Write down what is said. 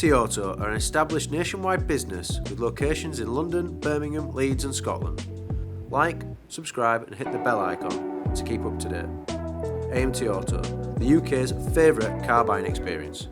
AMT Auto are an established nationwide business with locations in London, Birmingham, Leeds and Scotland. Like, subscribe and hit the bell icon to keep up to date. AMT Auto, the UK's favourite car buying experience.